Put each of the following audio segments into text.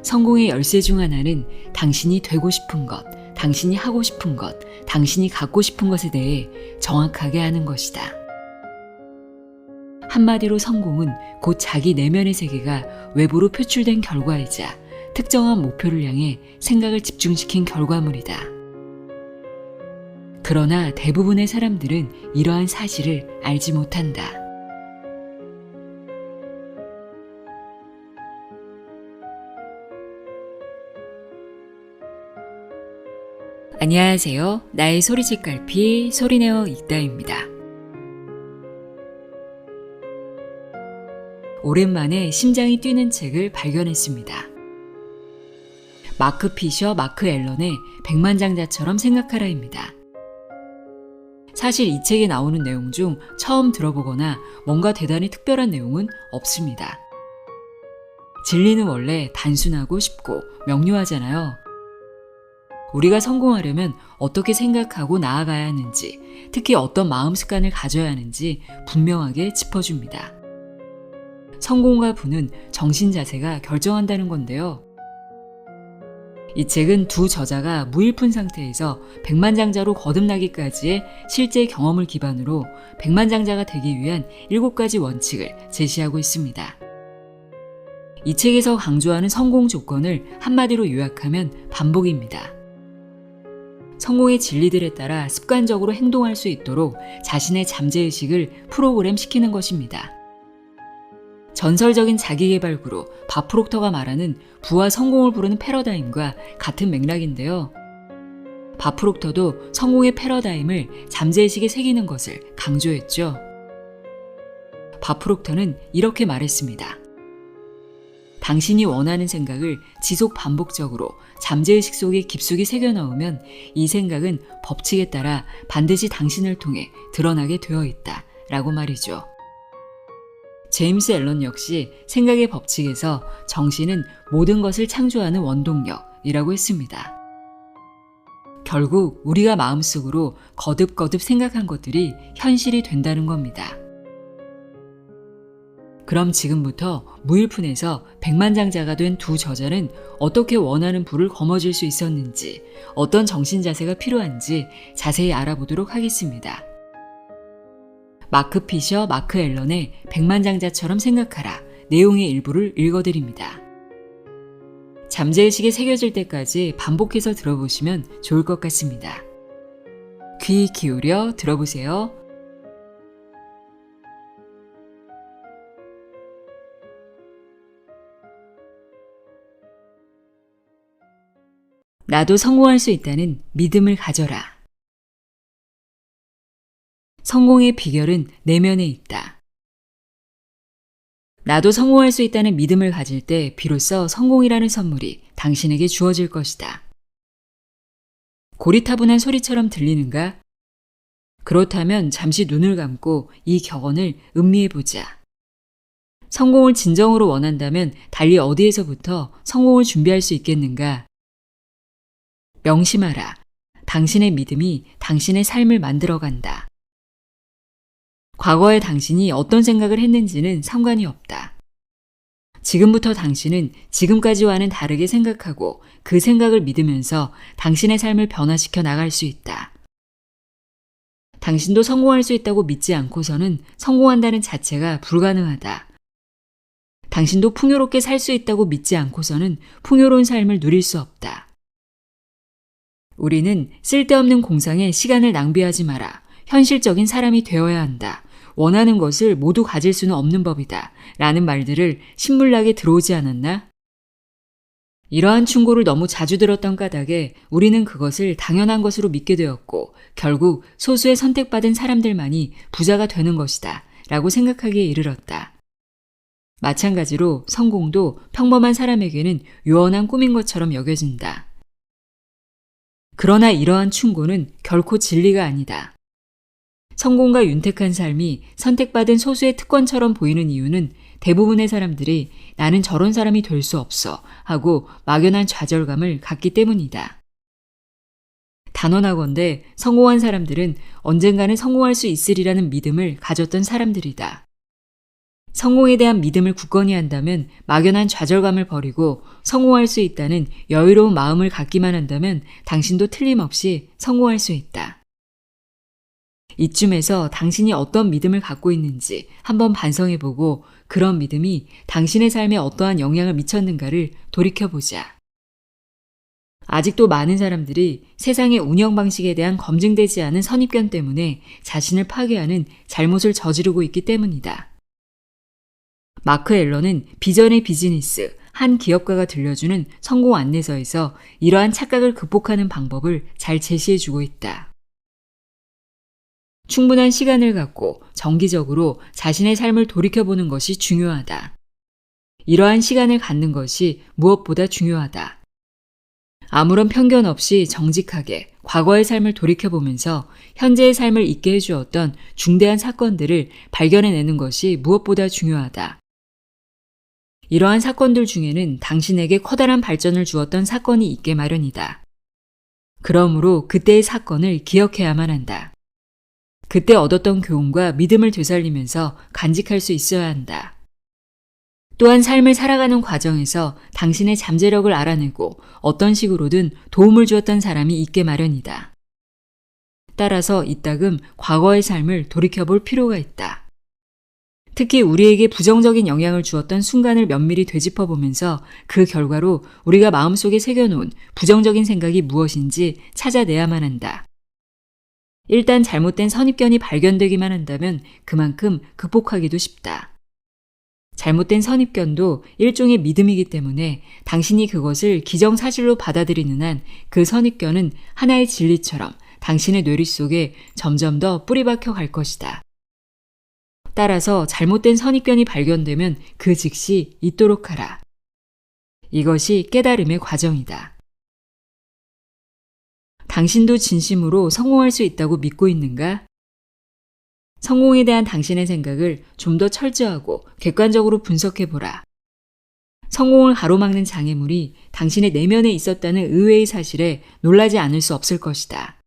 성공의 열쇠 중 하나는 당신이 되고 싶은 것, 당신이 하고 싶은 것, 당신이 갖고 싶은 것에 대해 정확하게 아는 것이다. 한마디로 성공은 곧 자기 내면의 세계가 외부로 표출된 결과이자 특정한 목표를 향해 생각을 집중시킨 결과물이다. 그러나 대부분의 사람들은 이러한 사실을 알지 못한다. 안녕하세요. 나의 소리책 갈피 소리내어 읽다입니다. 오랜만에 심장이 뛰는 책을 발견했습니다. 마크 피셔, 마크 앨런의 백만장자처럼 생각하라입니다. 사실 이 책에 나오는 내용 중 처음 들어보거나 뭔가 대단히 특별한 내용은 없습니다. 진리는 원래 단순하고 쉽고 명료하잖아요. 우리가 성공하려면 어떻게 생각하고 나아가야 하는지, 특히 어떤 마음 습관을 가져야 하는지 분명하게 짚어줍니다. 성공과 부는 정신 자세가 결정한다는 건데요. 이 책은 두 저자가 무일푼 상태에서 백만장자로 거듭나기까지의 실제 경험을 기반으로 백만장자가 되기 위한 7가지 원칙을 제시하고 있습니다. 이 책에서 강조하는 성공 조건을 한마디로 요약하면 반복입니다. 성공의 진리들에 따라 습관적으로 행동할 수 있도록 자신의 잠재의식을 프로그램 시키는 것입니다. 전설적인 자기개발 그룹 밥 프록터가 말하는 부와 성공을 부르는 패러다임과 같은 맥락인데요. 밥 프록터도 성공의 패러다임을 잠재의식에 새기는 것을 강조했죠. 밥 프록터는 이렇게 말했습니다. 당신이 원하는 생각을 지속 반복적으로 잠재의식 속에 깊숙이 새겨넣으면 이 생각은 법칙에 따라 반드시 당신을 통해 드러나게 되어 있다 라고 말이죠. 제임스 앨런 역시 생각의 법칙에서 정신은 모든 것을 창조하는 원동력이라고 했습니다. 결국 우리가 마음속으로 거듭거듭 생각한 것들이 현실이 된다는 겁니다. 그럼 지금부터 무일푼에서 백만장자가 된 두 저자는 어떻게 원하는 부를 거머쥘 수 있었는지, 어떤 정신 자세가 필요한지 자세히 알아보도록 하겠습니다. 마크 피셔, 마크 앨런의 백만장자처럼 생각하라 내용의 일부를 읽어드립니다. 잠재의식에 새겨질 때까지 반복해서 들어보시면 좋을 것 같습니다. 귀 기울여 들어보세요. 나도 성공할 수 있다는 믿음을 가져라. 성공의 비결은 내면에 있다. 나도 성공할 수 있다는 믿음을 가질 때 비로소 성공이라는 선물이 당신에게 주어질 것이다. 고리타분한 소리처럼 들리는가? 그렇다면 잠시 눈을 감고 이 격언을 음미해보자. 성공을 진정으로 원한다면 달리 어디에서부터 성공을 준비할 수 있겠는가? 명심하라. 당신의 믿음이 당신의 삶을 만들어간다. 과거의 당신이 어떤 생각을 했는지는 상관이 없다. 지금부터 당신은 지금까지와는 다르게 생각하고 그 생각을 믿으면서 당신의 삶을 변화시켜 나갈 수 있다. 당신도 성공할 수 있다고 믿지 않고서는 성공한다는 자체가 불가능하다. 당신도 풍요롭게 살 수 있다고 믿지 않고서는 풍요로운 삶을 누릴 수 없다. 우리는 쓸데없는 공상에 시간을 낭비하지 마라. 현실적인 사람이 되어야 한다. 원하는 것을 모두 가질 수는 없는 법이다. 라는 말들을 신물나게 들어오지 않았나? 이러한 충고를 너무 자주 들었던 까닭에 우리는 그것을 당연한 것으로 믿게 되었고 결국 소수의 선택받은 사람들만이 부자가 되는 것이다. 라고 생각하기에 이르렀다. 마찬가지로 성공도 평범한 사람에게는 요원한 꿈인 것처럼 여겨진다. 그러나 이러한 충고는 결코 진리가 아니다. 성공과 윤택한 삶이 선택받은 소수의 특권처럼 보이는 이유는 대부분의 사람들이 나는 저런 사람이 될 수 없어 하고 막연한 좌절감을 갖기 때문이다. 단언하건대 성공한 사람들은 언젠가는 성공할 수 있으리라는 믿음을 가졌던 사람들이다. 성공에 대한 믿음을 굳건히 한다면 막연한 좌절감을 버리고 성공할 수 있다는 여유로운 마음을 갖기만 한다면 당신도 틀림없이 성공할 수 있다. 이쯤에서 당신이 어떤 믿음을 갖고 있는지 한번 반성해보고 그런 믿음이 당신의 삶에 어떠한 영향을 미쳤는가를 돌이켜보자. 아직도 많은 사람들이 세상의 운영 방식에 대한 검증되지 않은 선입견 때문에 자신을 파괴하는 잘못을 저지르고 있기 때문이다. 마크 앨런은 비전의 비즈니스, 한 기업가가 들려주는 성공 안내서에서 이러한 착각을 극복하는 방법을 잘 제시해주고 있다. 충분한 시간을 갖고 정기적으로 자신의 삶을 돌이켜보는 것이 중요하다. 이러한 시간을 갖는 것이 무엇보다 중요하다. 아무런 편견 없이 정직하게 과거의 삶을 돌이켜보면서 현재의 삶을 있게 해주었던 중대한 사건들을 발견해내는 것이 무엇보다 중요하다. 이러한 사건들 중에는 당신에게 커다란 발전을 주었던 사건이 있게 마련이다. 그러므로 그때의 사건을 기억해야만 한다. 그때 얻었던 교훈과 믿음을 되살리면서 간직할 수 있어야 한다. 또한 삶을 살아가는 과정에서 당신의 잠재력을 알아내고 어떤 식으로든 도움을 주었던 사람이 있게 마련이다. 따라서 이따금 과거의 삶을 돌이켜볼 필요가 있다. 특히 우리에게 부정적인 영향을 주었던 순간을 면밀히 되짚어보면서 그 결과로 우리가 마음속에 새겨놓은 부정적인 생각이 무엇인지 찾아내야만 한다. 일단 잘못된 선입견이 발견되기만 한다면 그만큼 극복하기도 쉽다. 잘못된 선입견도 일종의 믿음이기 때문에 당신이 그것을 기정사실로 받아들이는 한 그 선입견은 하나의 진리처럼 당신의 뇌리 속에 점점 더 뿌리박혀 갈 것이다. 따라서 잘못된 선입견이 발견되면 그 즉시 잊도록 하라. 이것이 깨달음의 과정이다. 당신도 진심으로 성공할 수 있다고 믿고 있는가? 성공에 대한 당신의 생각을 좀 더 철저하고 객관적으로 분석해보라. 성공을 가로막는 장애물이 당신의 내면에 있었다는 의외의 사실에 놀라지 않을 수 없을 것이다.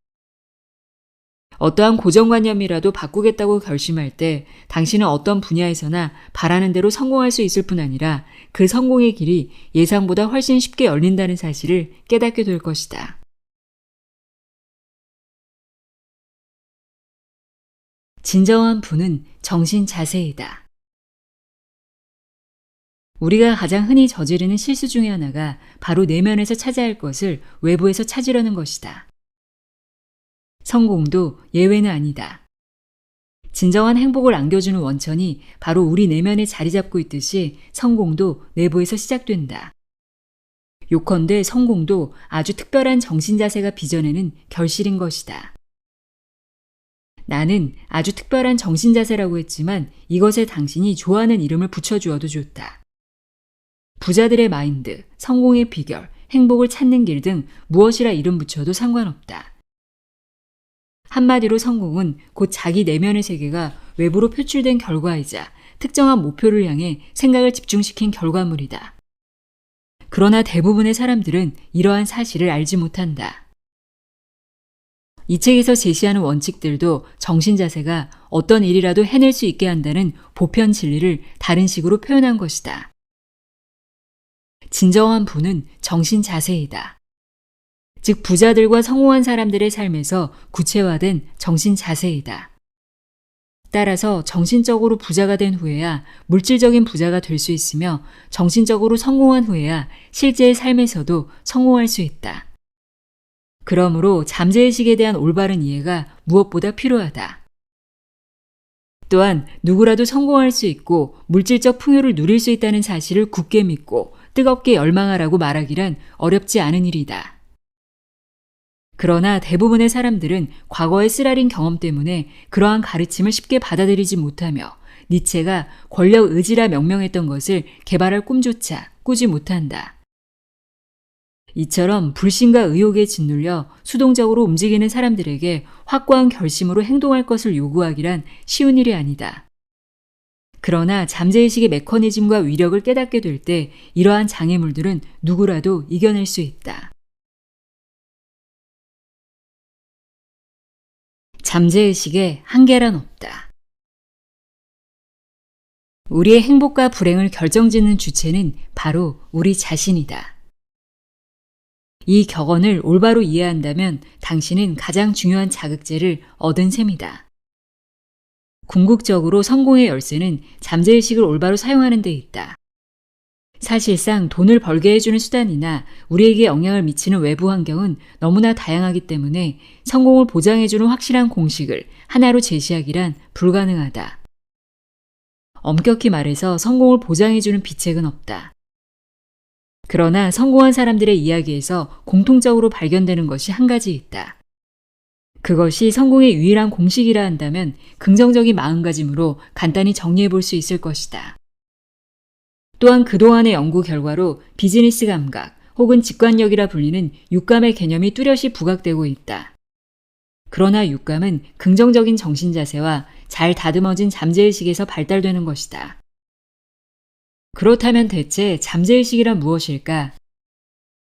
어떠한 고정관념이라도 바꾸겠다고 결심할 때 당신은 어떤 분야에서나 바라는 대로 성공할 수 있을 뿐 아니라 그 성공의 길이 예상보다 훨씬 쉽게 열린다는 사실을 깨닫게 될 것이다. 진정한 부는 정신 자세이다. 우리가 가장 흔히 저지르는 실수 중에 하나가 바로 내면에서 찾아야 할 것을 외부에서 찾으려는 것이다. 성공도 예외는 아니다. 진정한 행복을 안겨주는 원천이 바로 우리 내면에 자리 잡고 있듯이 성공도 내부에서 시작된다. 요컨대 성공도 아주 특별한 정신 자세가 빚어내는 결실인 것이다. 나는 아주 특별한 정신 자세라고 했지만 이것에 당신이 좋아하는 이름을 붙여주어도 좋다. 부자들의 마인드, 성공의 비결, 행복을 찾는 길 등 무엇이라 이름 붙여도 상관없다. 한마디로 성공은 곧 자기 내면의 세계가 외부로 표출된 결과이자 특정한 목표를 향해 생각을 집중시킨 결과물이다. 그러나 대부분의 사람들은 이러한 사실을 알지 못한다. 이 책에서 제시하는 원칙들도 정신 자세가 어떤 일이라도 해낼 수 있게 한다는 보편 진리를 다른 식으로 표현한 것이다. 진정한 부는 정신 자세이다. 즉 부자들과 성공한 사람들의 삶에서 구체화된 정신 자세이다. 따라서 정신적으로 부자가 된 후에야 물질적인 부자가 될 수 있으며 정신적으로 성공한 후에야 실제의 삶에서도 성공할 수 있다. 그러므로 잠재의식에 대한 올바른 이해가 무엇보다 필요하다. 또한 누구라도 성공할 수 있고 물질적 풍요를 누릴 수 있다는 사실을 굳게 믿고 뜨겁게 열망하라고 말하기란 어렵지 않은 일이다. 그러나 대부분의 사람들은 과거의 쓰라린 경험 때문에 그러한 가르침을 쉽게 받아들이지 못하며 니체가 권력 의지라 명명했던 것을 개발할 꿈조차 꾸지 못한다. 이처럼 불신과 의혹에 짓눌려 수동적으로 움직이는 사람들에게 확고한 결심으로 행동할 것을 요구하기란 쉬운 일이 아니다. 그러나 잠재의식의 메커니즘과 위력을 깨닫게 될 때 이러한 장애물들은 누구라도 이겨낼 수 있다. 잠재의식에 한계란 없다. 우리의 행복과 불행을 결정짓는 주체는 바로 우리 자신이다. 이 격언을 올바로 이해한다면 당신은 가장 중요한 자극제를 얻은 셈이다. 궁극적으로 성공의 열쇠는 잠재의식을 올바로 사용하는 데 있다. 사실상 돈을 벌게 해주는 수단이나 우리에게 영향을 미치는 외부 환경은 너무나 다양하기 때문에 성공을 보장해주는 확실한 공식을 하나로 제시하기란 불가능하다. 엄격히 말해서 성공을 보장해주는 비책은 없다. 그러나 성공한 사람들의 이야기에서 공통적으로 발견되는 것이 한 가지 있다. 그것이 성공의 유일한 공식이라 한다면 긍정적인 마음가짐으로 간단히 정리해 볼 수 있을 것이다. 또한 그동안의 연구 결과로 비즈니스 감각 혹은 직관력이라 불리는 육감의 개념이 뚜렷이 부각되고 있다. 그러나 육감은 긍정적인 정신 자세와 잘 다듬어진 잠재의식에서 발달되는 것이다. 그렇다면 대체 잠재의식이란 무엇일까?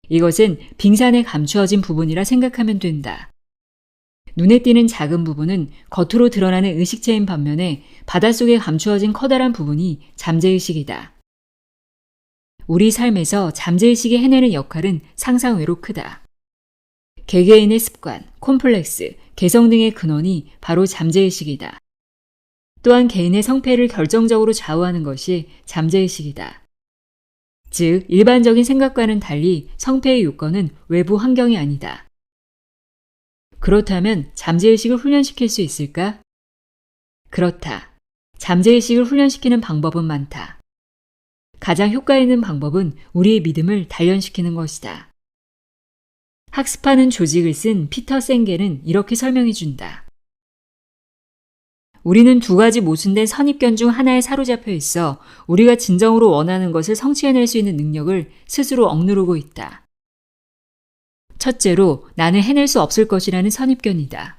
이것은 빙산에 감추어진 부분이라 생각하면 된다. 눈에 띄는 작은 부분은 겉으로 드러나는 의식체인 반면에 바닷속에 감추어진 커다란 부분이 잠재의식이다. 우리 삶에서 잠재의식이 해내는 역할은 상상외로 크다. 개개인의 습관, 콤플렉스, 개성 등의 근원이 바로 잠재의식이다. 또한 개인의 성패를 결정적으로 좌우하는 것이 잠재의식이다. 즉, 일반적인 생각과는 달리 성패의 요건은 외부 환경이 아니다. 그렇다면 잠재의식을 훈련시킬 수 있을까? 그렇다. 잠재의식을 훈련시키는 방법은 많다. 가장 효과 있는 방법은 우리의 믿음을 단련시키는 것이다. 학습하는 조직을 쓴 피터 생겔은 이렇게 설명해 준다. 우리는 두 가지 모순된 선입견 중 하나에 사로잡혀 있어 우리가 진정으로 원하는 것을 성취해낼 수 있는 능력을 스스로 억누르고 있다. 첫째로 나는 해낼 수 없을 것이라는 선입견이다.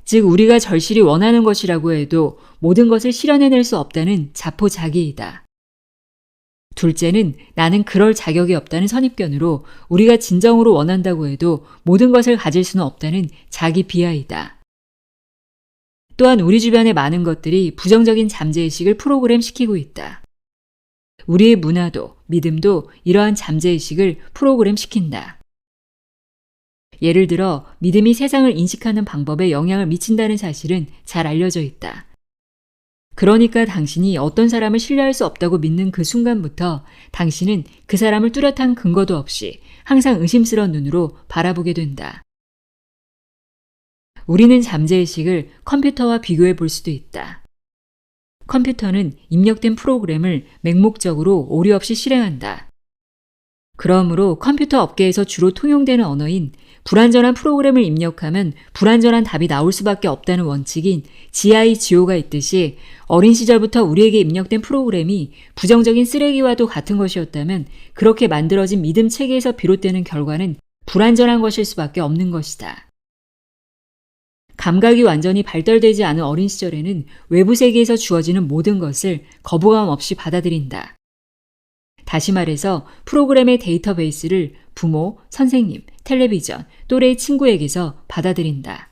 즉 우리가 절실히 원하는 것이라고 해도 모든 것을 실현해낼 수 없다는 자포자기이다. 둘째는 나는 그럴 자격이 없다는 선입견으로 우리가 진정으로 원한다고 해도 모든 것을 가질 수는 없다는 자기 비하이다. 또한 우리 주변의 많은 것들이 부정적인 잠재의식을 프로그램시키고 있다. 우리의 문화도 믿음도 이러한 잠재의식을 프로그램시킨다. 예를 들어 믿음이 세상을 인식하는 방법에 영향을 미친다는 사실은 잘 알려져 있다. 그러니까 당신이 어떤 사람을 신뢰할 수 없다고 믿는 그 순간부터 당신은 그 사람을 뚜렷한 근거도 없이 항상 의심스러운 눈으로 바라보게 된다. 우리는 잠재의식을 컴퓨터와 비교해 볼 수도 있다. 컴퓨터는 입력된 프로그램을 맹목적으로 오류 없이 실행한다. 그러므로 컴퓨터 업계에서 주로 통용되는 언어인 불완전한 프로그램을 입력하면 불완전한 답이 나올 수밖에 없다는 원칙인 GI-GO가 있듯이 어린 시절부터 우리에게 입력된 프로그램이 부정적인 쓰레기와도 같은 것이었다면 그렇게 만들어진 믿음 체계에서 비롯되는 결과는 불완전한 것일 수밖에 없는 것이다. 감각이 완전히 발달되지 않은 어린 시절에는 외부 세계에서 주어지는 모든 것을 거부감 없이 받아들인다. 다시 말해서 프로그램의 데이터베이스를 부모, 선생님, 텔레비전, 또래의 친구에게서 받아들인다.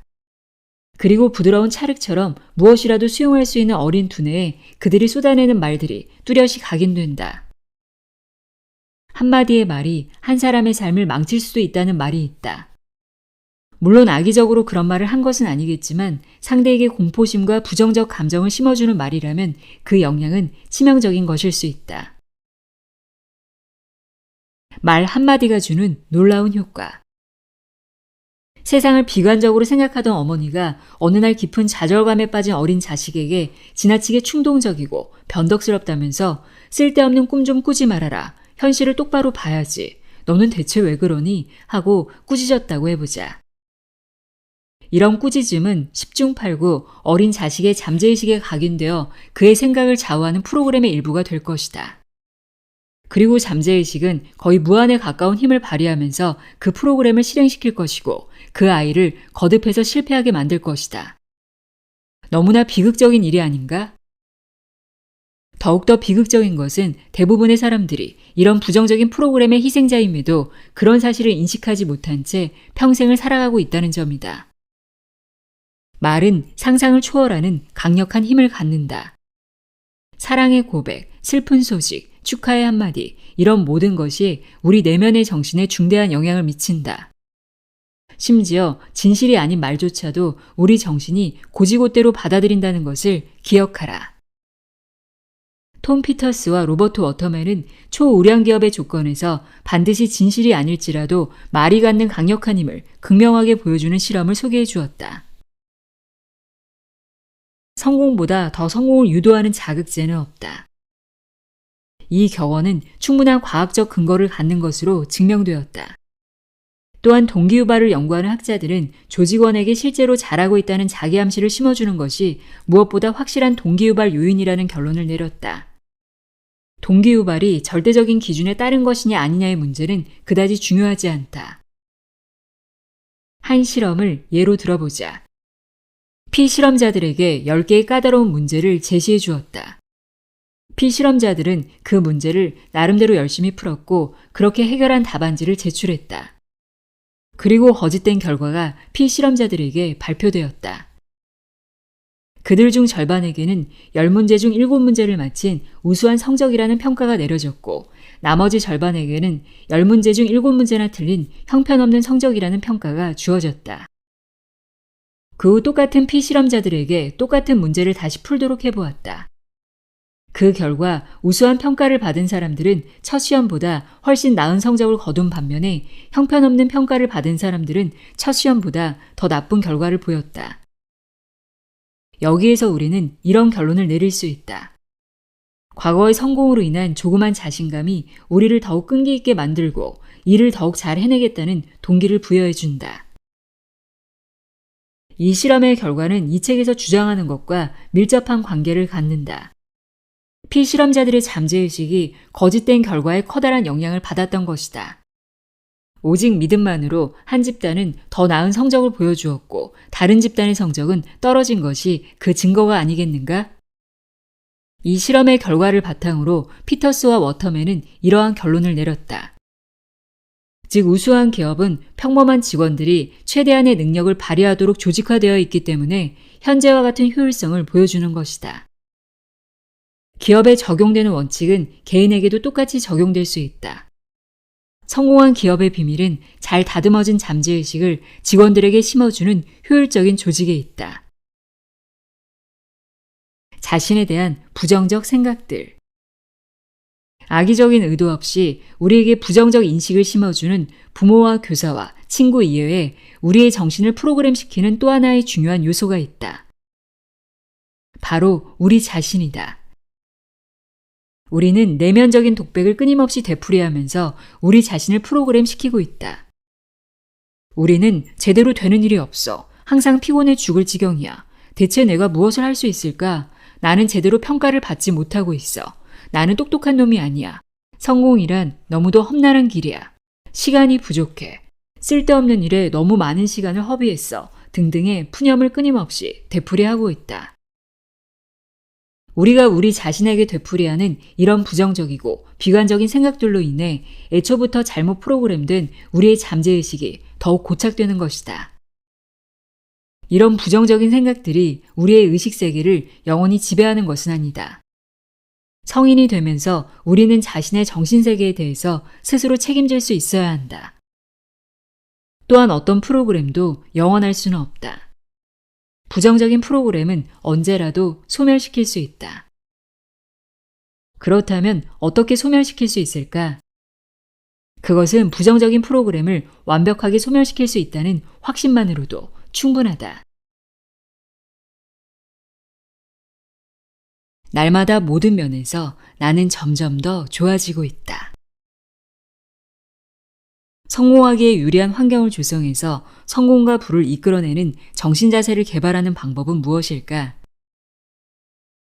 그리고 부드러운 찰흙처럼 무엇이라도 수용할 수 있는 어린 두뇌에 그들이 쏟아내는 말들이 뚜렷이 각인된다. 한마디의 말이 한 사람의 삶을 망칠 수도 있다는 말이 있다. 물론 악의적으로 그런 말을 한 것은 아니겠지만 상대에게 공포심과 부정적 감정을 심어주는 말이라면 그 영향은 치명적인 것일 수 있다. 말 한마디가 주는 놀라운 효과. 세상을 비관적으로 생각하던 어머니가 어느 날 깊은 좌절감에 빠진 어린 자식에게 지나치게 충동적이고 변덕스럽다면서 쓸데없는 꿈 좀 꾸지 말아라. 현실을 똑바로 봐야지. 너는 대체 왜 그러니? 하고 꾸짖었다고 해보자. 이런 꾸짖음은 10중 8구 어린 자식의 잠재의식에 각인되어 그의 생각을 좌우하는 프로그램의 일부가 될 것이다. 그리고 잠재의식은 거의 무한에 가까운 힘을 발휘하면서 그 프로그램을 실행시킬 것이고 그 아이를 거듭해서 실패하게 만들 것이다. 너무나 비극적인 일이 아닌가? 더욱더 비극적인 것은 대부분의 사람들이 이런 부정적인 프로그램의 희생자임에도 그런 사실을 인식하지 못한 채 평생을 살아가고 있다는 점이다. 말은 상상을 초월하는 강력한 힘을 갖는다. 사랑의 고백, 슬픈 소식, 축하의 한마디, 이런 모든 것이 우리 내면의 정신에 중대한 영향을 미친다. 심지어 진실이 아닌 말조차도 우리 정신이 고지고대로 받아들인다는 것을 기억하라. 톰 피터스와 로버트 워터맨은 초우량 기업의 조건에서 반드시 진실이 아닐지라도 말이 갖는 강력한 힘을 극명하게 보여주는 실험을 소개해 주었다. 성공보다 더 성공을 유도하는 자극제는 없다. 이 격언은 충분한 과학적 근거를 갖는 것으로 증명되었다. 또한 동기유발을 연구하는 학자들은 조직원에게 실제로 잘하고 있다는 자기암시를 심어주는 것이 무엇보다 확실한 동기유발 요인이라는 결론을 내렸다. 동기유발이 절대적인 기준에 따른 것이냐 아니냐의 문제는 그다지 중요하지 않다. 한 실험을 예로 들어보자. 피실험자들에게 10개의 까다로운 문제를 제시해 주었다. 피실험자들은 그 문제를 나름대로 열심히 풀었고 그렇게 해결한 답안지를 제출했다. 그리고 거짓된 결과가 피실험자들에게 발표되었다. 그들 중 절반에게는 10문제 중 7문제를 마친 우수한 성적이라는 평가가 내려졌고 나머지 절반에게는 10문제 중 7문제나 틀린 형편없는 성적이라는 평가가 주어졌다. 그 후 똑같은 피실험자들에게 똑같은 문제를 다시 풀도록 해보았다. 그 결과 우수한 평가를 받은 사람들은 첫 시험보다 훨씬 나은 성적을 거둔 반면에 형편없는 평가를 받은 사람들은 첫 시험보다 더 나쁜 결과를 보였다. 여기에서 우리는 이런 결론을 내릴 수 있다. 과거의 성공으로 인한 조그만 자신감이 우리를 더욱 끈기 있게 만들고 일을 더욱 잘 해내겠다는 동기를 부여해준다. 이 실험의 결과는 이 책에서 주장하는 것과 밀접한 관계를 갖는다. 피실험자들의 잠재의식이 거짓된 결과에 커다란 영향을 받았던 것이다. 오직 믿음만으로 한 집단은 더 나은 성적을 보여주었고 다른 집단의 성적은 떨어진 것이 그 증거가 아니겠는가? 이 실험의 결과를 바탕으로 피터스와 워터맨은 이러한 결론을 내렸다. 즉 우수한 기업은 평범한 직원들이 최대한의 능력을 발휘하도록 조직화되어 있기 때문에 현재와 같은 효율성을 보여주는 것이다. 기업에 적용되는 원칙은 개인에게도 똑같이 적용될 수 있다. 성공한 기업의 비밀은 잘 다듬어진 잠재의식을 직원들에게 심어주는 효율적인 조직에 있다. 자신에 대한 부정적 생각들. 악의적인 의도 없이 우리에게 부정적 인식을 심어주는 부모와 교사와 친구 이외에 우리의 정신을 프로그램시키는 또 하나의 중요한 요소가 있다. 바로 우리 자신이다. 우리는 내면적인 독백을 끊임없이 되풀이하면서 우리 자신을 프로그램시키고 있다. 우리는 제대로 되는 일이 없어. 항상 피곤해 죽을 지경이야. 대체 내가 무엇을 할 수 있을까? 나는 제대로 평가를 받지 못하고 있어. 나는 똑똑한 놈이 아니야. 성공이란 너무도 험난한 길이야. 시간이 부족해. 쓸데없는 일에 너무 많은 시간을 허비했어. 등등의 푸념을 끊임없이 되풀이하고 있다. 우리가 우리 자신에게 되풀이하는 이런 부정적이고 비관적인 생각들로 인해 애초부터 잘못 프로그램된 우리의 잠재의식이 더욱 고착되는 것이다. 이런 부정적인 생각들이 우리의 의식세계를 영원히 지배하는 것은 아니다. 성인이 되면서 우리는 자신의 정신세계에 대해서 스스로 책임질 수 있어야 한다. 또한 어떤 프로그램도 영원할 수는 없다. 부정적인 프로그램은 언제라도 소멸시킬 수 있다. 그렇다면 어떻게 소멸시킬 수 있을까? 그것은 부정적인 프로그램을 완벽하게 소멸시킬 수 있다는 확신만으로도 충분하다. 날마다 모든 면에서 나는 점점 더 좋아지고 있다. 성공하기에 유리한 환경을 조성해서 성공과 부를 이끌어내는 정신자세를 개발하는 방법은 무엇일까?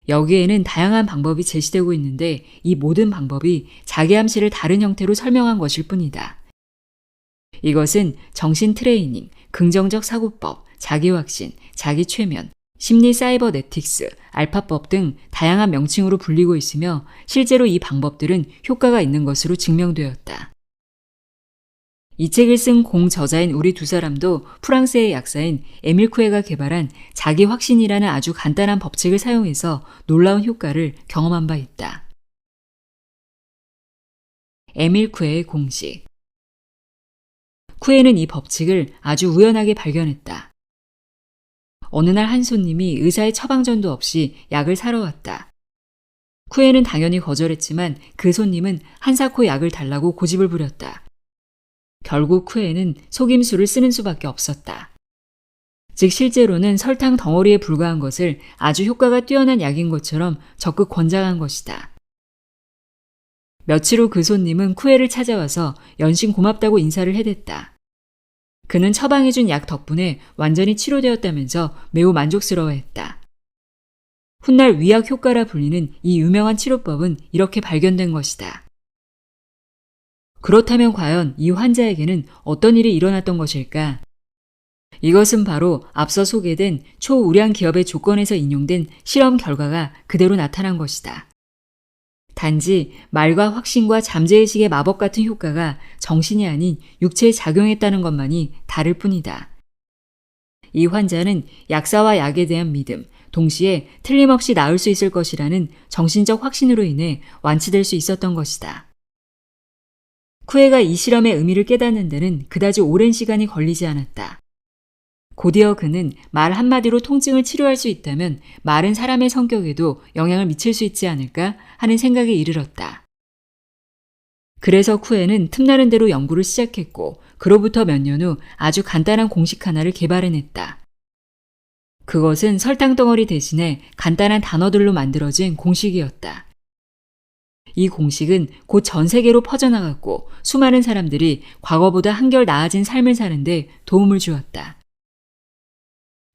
여기에는 다양한 방법이 제시되고 있는데 이 모든 방법이 자기암시를 다른 형태로 설명한 것일 뿐이다. 이것은 정신 트레이닝, 긍정적 사고법, 자기확신, 자기최면, 심리 사이버네틱스, 알파법 등 다양한 명칭으로 불리고 있으며 실제로 이 방법들은 효과가 있는 것으로 증명되었다. 이 책을 쓴 공저자인 우리 두 사람도 프랑스의 약사인 에밀 쿠에가 개발한 자기 확신이라는 아주 간단한 법칙을 사용해서 놀라운 효과를 경험한 바 있다. 에밀 쿠에의 공식. 쿠에는 이 법칙을 아주 우연하게 발견했다. 어느 날 한 손님이 의사의 처방전도 없이 약을 사러 왔다. 쿠에는 당연히 거절했지만 그 손님은 한사코 약을 달라고 고집을 부렸다. 결국 쿠에는 속임수를 쓰는 수밖에 없었다. 즉 실제로는 설탕 덩어리에 불과한 것을 아주 효과가 뛰어난 약인 것처럼 적극 권장한 것이다. 며칠 후 그 손님은 쿠에를 찾아와서 연신 고맙다고 인사를 해댔다. 그는 처방해준 약 덕분에 완전히 치료되었다면서 매우 만족스러워했다. 훗날 위약 효과라 불리는 이 유명한 치료법은 이렇게 발견된 것이다. 그렇다면 과연 이 환자에게는 어떤 일이 일어났던 것일까? 이것은 바로 앞서 소개된 초우량 기업의 조건에서 인용된 실험 결과가 그대로 나타난 것이다. 단지 말과 확신과 잠재의식의 마법 같은 효과가 정신이 아닌 육체에 작용했다는 것만이 다를 뿐이다. 이 환자는 약사와 약에 대한 믿음, 동시에 틀림없이 나을 수 있을 것이라는 정신적 확신으로 인해 완치될 수 있었던 것이다. 쿠에가 이 실험의 의미를 깨닫는 데는 그다지 오랜 시간이 걸리지 않았다. 곧이어 그는 말 한마디로 통증을 치료할 수 있다면 말은 사람의 성격에도 영향을 미칠 수 있지 않을까 하는 생각에 이르렀다. 그래서 쿠에는 틈나는 대로 연구를 시작했고 그로부터 몇 년 후 아주 간단한 공식 하나를 개발해냈다. 그것은 설탕 덩어리 대신에 간단한 단어들로 만들어진 공식이었다. 이 공식은 곧 전 세계로 퍼져나갔고 수많은 사람들이 과거보다 한결 나아진 삶을 사는데 도움을 주었다.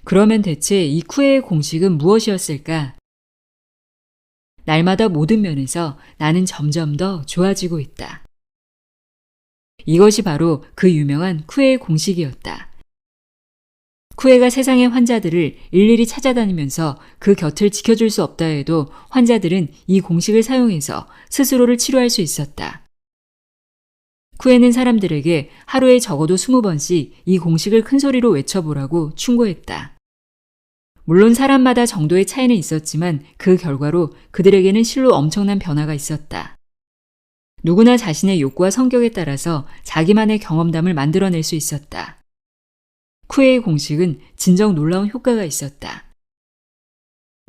그러면 대체 이 쿠에의 공식은 무엇이었을까? 날마다 모든 면에서 나는 점점 더 좋아지고 있다. 이것이 바로 그 유명한 쿠에의 공식이었다. 쿠에가 세상의 환자들을 일일이 찾아다니면서 그 곁을 지켜줄 수 없다 해도 환자들은 이 공식을 사용해서 스스로를 치료할 수 있었다. 쿠에는 사람들에게 하루에 적어도 20번씩 이 공식을 큰 소리로 외쳐보라고 충고했다. 물론 사람마다 정도의 차이는 있었지만 그 결과로 그들에게는 실로 엄청난 변화가 있었다. 누구나 자신의 욕구와 성격에 따라서 자기만의 경험담을 만들어낼 수 있었다. 쿠에의 공식은 진정 놀라운 효과가 있었다.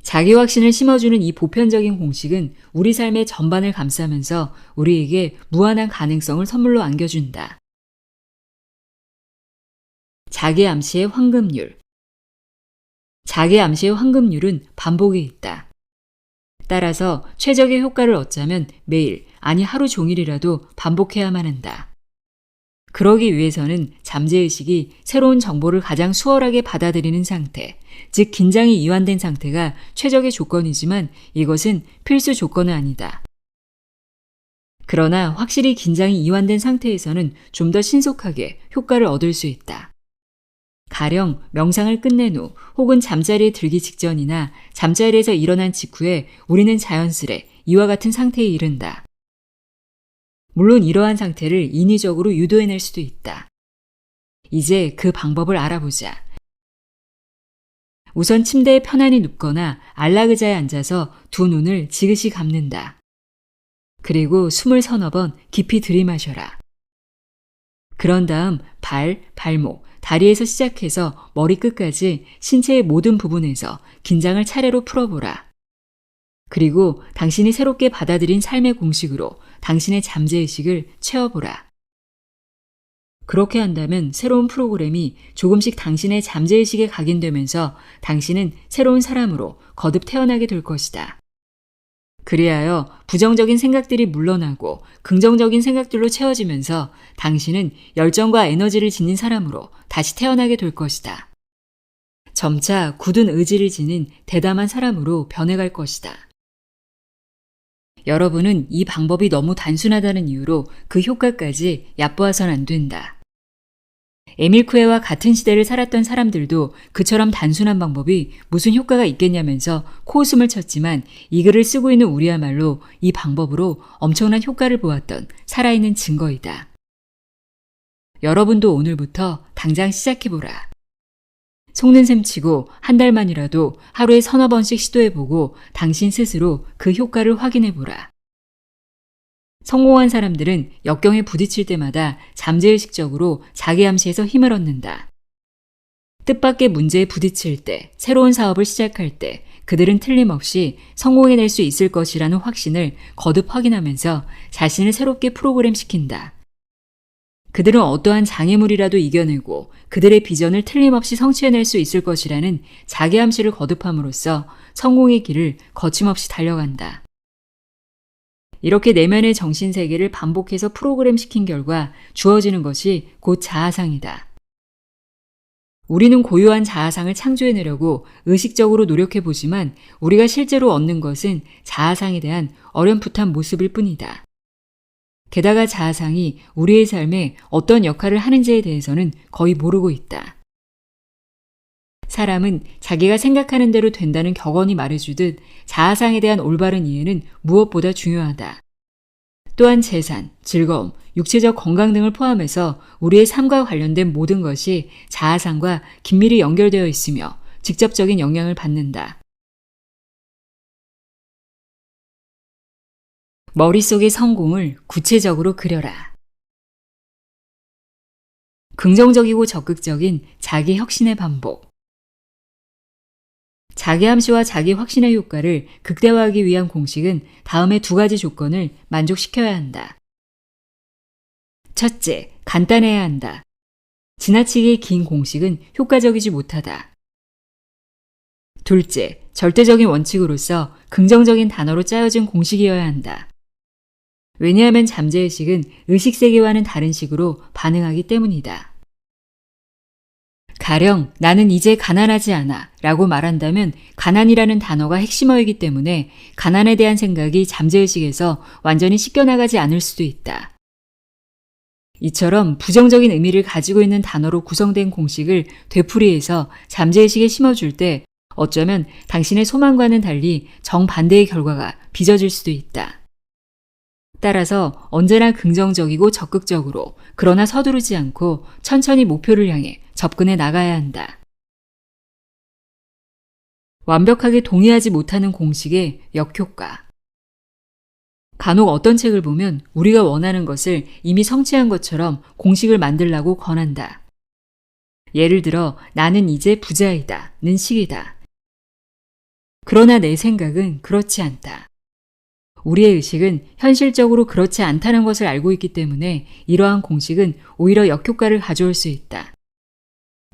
자기 확신을 심어주는 이 보편적인 공식은 우리 삶의 전반을 감싸면서 우리에게 무한한 가능성을 선물로 안겨준다. 자기 암시의 황금률. 자기 암시의 황금률은 반복이 있다. 따라서 최적의 효과를 얻자면 매일, 아니 하루 종일이라도 반복해야만 한다. 그러기 위해서는 잠재의식이 새로운 정보를 가장 수월하게 받아들이는 상태, 즉 긴장이 이완된 상태가 최적의 조건이지만 이것은 필수 조건은 아니다. 그러나 확실히 긴장이 이완된 상태에서는 좀 더 신속하게 효과를 얻을 수 있다. 가령 명상을 끝낸 후 혹은 잠자리에 들기 직전이나 잠자리에서 일어난 직후에 우리는 자연스레 이와 같은 상태에 이른다. 물론 이러한 상태를 인위적으로 유도해낼 수도 있다. 이제 그 방법을 알아보자. 우선 침대에 편안히 눕거나 안락의자에 앉아서 두 눈을 지그시 감는다. 그리고 숨을 서너 번 깊이 들이마셔라. 그런 다음 발, 발목, 다리에서 시작해서 머리끝까지 신체의 모든 부분에서 긴장을 차례로 풀어보라. 그리고 당신이 새롭게 받아들인 삶의 공식으로 당신의 잠재의식을 채워보라. 그렇게 한다면 새로운 프로그램이 조금씩 당신의 잠재의식에 각인되면서 당신은 새로운 사람으로 거듭 태어나게 될 것이다. 그리하여 부정적인 생각들이 물러나고 긍정적인 생각들로 채워지면서 당신은 열정과 에너지를 지닌 사람으로 다시 태어나게 될 것이다. 점차 굳은 의지를 지닌 대담한 사람으로 변해갈 것이다. 여러분은 이 방법이 너무 단순하다는 이유로 그 효과까지 얕보아선 안 된다. 에밀 쿠에와 같은 시대를 살았던 사람들도 그처럼 단순한 방법이 무슨 효과가 있겠냐면서 코웃음을 쳤지만 이 글을 쓰고 있는 우리야말로 이 방법으로 엄청난 효과를 보았던 살아있는 증거이다. 여러분도 오늘부터 당장 시작해보라. 속는 셈 치고 한 달만이라도 하루에 서너 번씩 시도해보고 당신 스스로 그 효과를 확인해보라. 성공한 사람들은 역경에 부딪힐 때마다 잠재의식적으로 자기 암시에서 힘을 얻는다. 뜻밖의 문제에 부딪힐 때, 새로운 사업을 시작할 때 그들은 틀림없이 성공해낼 수 있을 것이라는 확신을 거듭 확인하면서 자신을 새롭게 프로그램시킨다. 그들은 어떠한 장애물이라도 이겨내고 그들의 비전을 틀림없이 성취해낼 수 있을 것이라는 자기 암시를 거듭함으로써 성공의 길을 거침없이 달려간다. 이렇게 내면의 정신세계를 반복해서 프로그램시킨 결과 주어지는 것이 곧 자아상이다. 우리는 고유한 자아상을 창조해내려고 의식적으로 노력해보지만 우리가 실제로 얻는 것은 자아상에 대한 어렴풋한 모습일 뿐이다. 게다가 자아상이 우리의 삶에 어떤 역할을 하는지에 대해서는 거의 모르고 있다. 사람은 자기가 생각하는 대로 된다는 격언이 말해주듯 자아상에 대한 올바른 이해는 무엇보다 중요하다. 또한 재산, 즐거움, 육체적 건강 등을 포함해서 우리의 삶과 관련된 모든 것이 자아상과 긴밀히 연결되어 있으며 직접적인 영향을 받는다. 머릿속의 성공을 구체적으로 그려라. 긍정적이고 적극적인 자기 혁신의 반복. 자기 암시와 자기 확신의 효과를 극대화하기 위한 공식은 다음의 두 가지 조건을 만족시켜야 한다. 첫째, 간단해야 한다. 지나치게 긴 공식은 효과적이지 못하다. 둘째, 절대적인 원칙으로서 긍정적인 단어로 짜여진 공식이어야 한다. 왜냐하면 잠재의식은 의식세계와는 다른 식으로 반응하기 때문이다. 가령 나는 이제 가난하지 않아 라고 말한다면 가난이라는 단어가 핵심어이기 때문에 가난에 대한 생각이 잠재의식에서 완전히 씻겨나가지 않을 수도 있다. 이처럼 부정적인 의미를 가지고 있는 단어로 구성된 공식을 되풀이해서 잠재의식에 심어줄 때 어쩌면 당신의 소망과는 달리 정반대의 결과가 빚어질 수도 있다. 따라서 언제나 긍정적이고 적극적으로 그러나 서두르지 않고 천천히 목표를 향해 접근해 나가야 한다. 완벽하게 동의하지 못하는 공식의 역효과. 간혹 어떤 책을 보면 우리가 원하는 것을 이미 성취한 것처럼 공식을 만들라고 권한다. 예를 들어 나는 이제 부자이다는 식이다. 그러나 내 생각은 그렇지 않다. 우리의 의식은 현실적으로 그렇지 않다는 것을 알고 있기 때문에 이러한 공식은 오히려 역효과를 가져올 수 있다.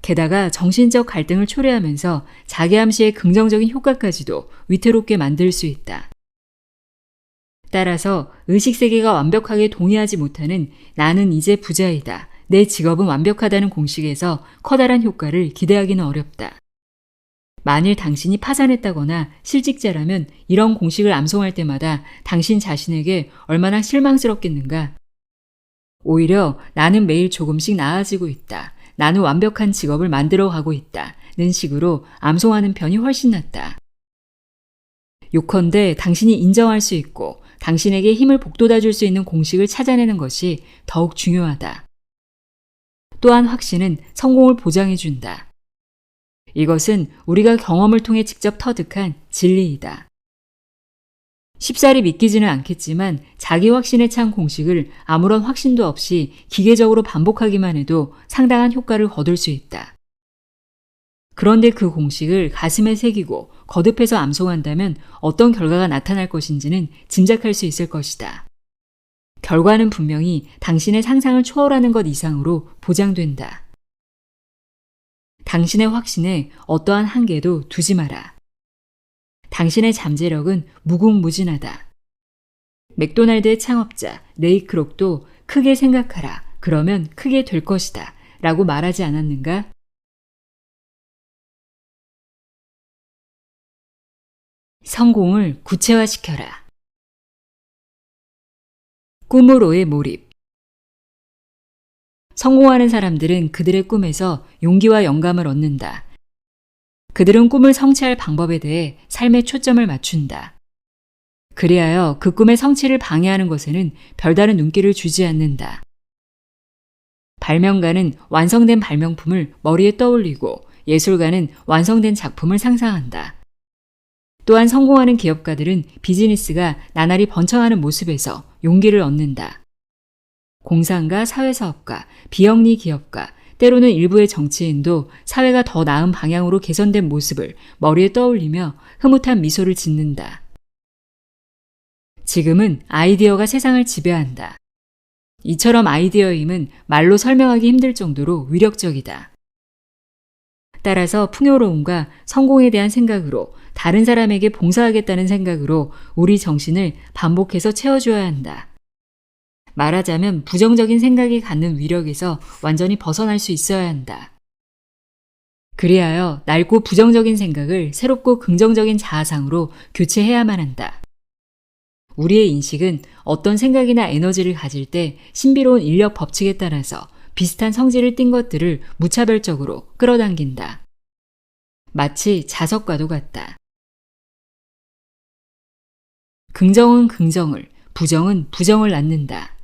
게다가 정신적 갈등을 초래하면서 자기 암시의 긍정적인 효과까지도 위태롭게 만들 수 있다. 따라서 의식세계가 완벽하게 동의하지 못하는 나는 이제 부자이다, 내 직업은 완벽하다는 공식에서 커다란 효과를 기대하기는 어렵다. 만일 당신이 파산했다거나 실직자라면 이런 공식을 암송할 때마다 당신 자신에게 얼마나 실망스럽겠는가. 오히려 나는 매일 조금씩 나아지고 있다. 나는 완벽한 직업을 만들어가고 있다. 는 식으로 암송하는 편이 훨씬 낫다. 요컨대 당신이 인정할 수 있고 당신에게 힘을 북돋아 줄 수 있는 공식을 찾아내는 것이 더욱 중요하다. 또한 확신은 성공을 보장해 준다. 이것은 우리가 경험을 통해 직접 터득한 진리이다. 쉽사리 믿기지는 않겠지만 자기 확신에 찬 공식을 아무런 확신도 없이 기계적으로 반복하기만 해도 상당한 효과를 거둘 수 있다. 그런데 그 공식을 가슴에 새기고 거듭해서 암송한다면 어떤 결과가 나타날 것인지는 짐작할 수 있을 것이다. 결과는 분명히 당신의 상상을 초월하는 것 이상으로 보장된다. 당신의 확신에 어떠한 한계도 두지 마라. 당신의 잠재력은 무궁무진하다. 맥도날드의 창업자 레이 크록도 크게 생각하라. 그러면 크게 될 것이다. 라고 말하지 않았는가? 성공을 구체화시켜라. 꿈으로의 몰입. 성공하는 사람들은 그들의 꿈에서 용기와 영감을 얻는다. 그들은 꿈을 성취할 방법에 대해 삶의 초점을 맞춘다. 그리하여 그 꿈의 성취를 방해하는 것에는 별다른 눈길을 주지 않는다. 발명가는 완성된 발명품을 머리에 떠올리고 예술가는 완성된 작품을 상상한다. 또한 성공하는 기업가들은 비즈니스가 나날이 번창하는 모습에서 용기를 얻는다. 공상가, 사회사업가, 비영리 기업가, 때로는 일부의 정치인도 사회가 더 나은 방향으로 개선된 모습을 머리에 떠올리며 흐뭇한 미소를 짓는다. 지금은 아이디어가 세상을 지배한다. 이처럼 아이디어의 힘은 말로 설명하기 힘들 정도로 위력적이다. 따라서 풍요로움과 성공에 대한 생각으로 다른 사람에게 봉사하겠다는 생각으로 우리 정신을 반복해서 채워줘야 한다. 말하자면 부정적인 생각이 갖는 위력에서 완전히 벗어날 수 있어야 한다. 그리하여 낡고 부정적인 생각을 새롭고 긍정적인 자아상으로 교체해야만 한다. 우리의 인식은 어떤 생각이나 에너지를 가질 때 신비로운 인력 법칙에 따라서 비슷한 성질을 띤 것들을 무차별적으로 끌어당긴다. 마치 자석과도 같다. 긍정은 긍정을, 부정은 부정을 낳는다.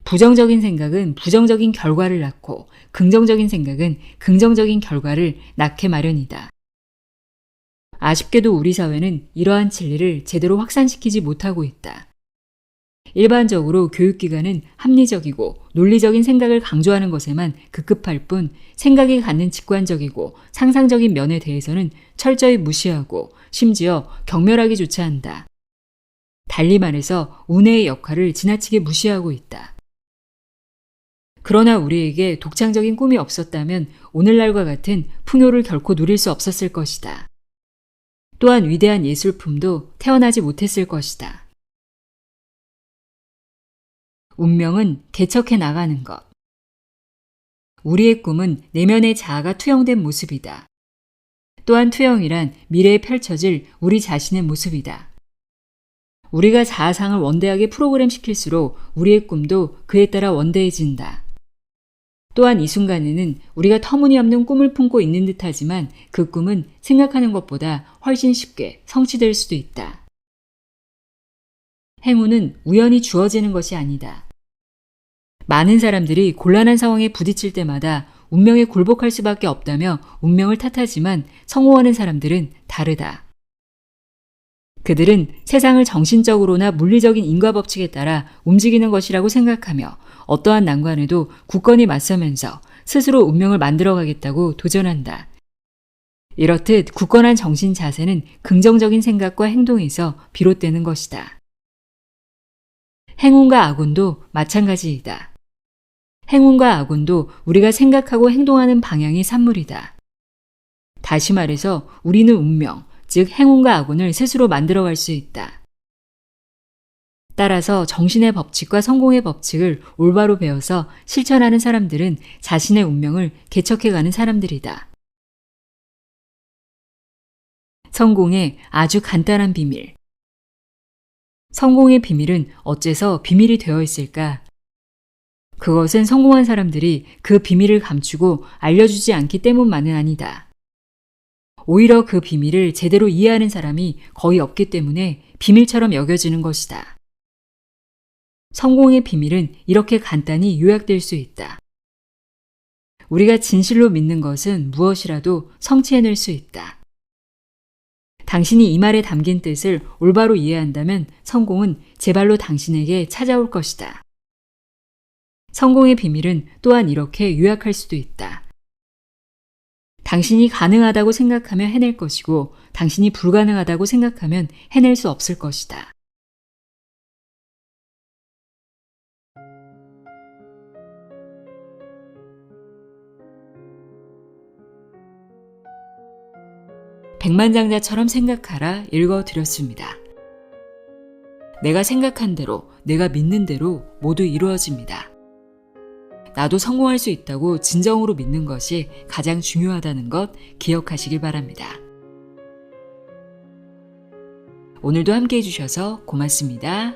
부정적인 생각은 부정적인 결과를 낳고 긍정적인 생각은 긍정적인 결과를 낳게 마련이다. 아쉽게도 우리 사회는 이러한 진리를 제대로 확산시키지 못하고 있다. 일반적으로 교육기관은 합리적이고 논리적인 생각을 강조하는 것에만 급급할 뿐 생각이 갖는 직관적이고 상상적인 면에 대해서는 철저히 무시하고 심지어 경멸하기조차 한다. 달리 말해서 운해의 역할을 지나치게 무시하고 있다. 그러나 우리에게 독창적인 꿈이 없었다면 오늘날과 같은 풍요를 결코 누릴 수 없었을 것이다. 또한 위대한 예술품도 태어나지 못했을 것이다. 운명은 개척해 나가는 것. 우리의 꿈은 내면의 자아가 투영된 모습이다. 또한 투영이란 미래에 펼쳐질 우리 자신의 모습이다. 우리가 자아상을 원대하게 프로그램시킬수록 우리의 꿈도 그에 따라 원대해진다. 또한 이 순간에는 우리가 터무니없는 꿈을 품고 있는 듯하지만 그 꿈은 생각하는 것보다 훨씬 쉽게 성취될 수도 있다. 행운은 우연히 주어지는 것이 아니다. 많은 사람들이 곤란한 상황에 부딪힐 때마다 운명에 굴복할 수밖에 없다며 운명을 탓하지만 성공하는 사람들은 다르다. 그들은 세상을 정신적으로나 물리적인 인과법칙에 따라 움직이는 것이라고 생각하며 어떠한 난관에도 굳건히 맞서면서 스스로 운명을 만들어가겠다고 도전한다. 이렇듯 굳건한 정신 자세는 긍정적인 생각과 행동에서 비롯되는 것이다. 행운과 악운도 마찬가지이다. 행운과 악운도 우리가 생각하고 행동하는 방향이 산물이다. 다시 말해서 우리는 운명, 즉 행운과 악운을 스스로 만들어갈 수 있다. 따라서 정신의 법칙과 성공의 법칙을 올바로 배워서 실천하는 사람들은 자신의 운명을 개척해가는 사람들이다. 성공의 아주 간단한 비밀. 성공의 비밀은 어째서 비밀이 되어 있을까? 그것은 성공한 사람들이 그 비밀을 감추고 알려주지 않기 때문만은 아니다. 오히려 그 비밀을 제대로 이해하는 사람이 거의 없기 때문에 비밀처럼 여겨지는 것이다. 성공의 비밀은 이렇게 간단히 요약될 수 있다. 우리가 진실로 믿는 것은 무엇이라도 성취해낼 수 있다. 당신이 이 말에 담긴 뜻을 올바로 이해한다면 성공은 제발로 당신에게 찾아올 것이다. 성공의 비밀은 또한 이렇게 요약할 수도 있다. 당신이 가능하다고 생각하면 해낼 것이고 당신이 불가능하다고 생각하면 해낼 수 없을 것이다. 백만장자처럼 생각하라 읽어드렸습니다. 내가 생각한 대로, 내가 믿는 대로 모두 이루어집니다. 나도 성공할 수 있다고 진정으로 믿는 것이 가장 중요하다는 것 기억하시길 바랍니다. 오늘도 함께 해주셔서 고맙습니다.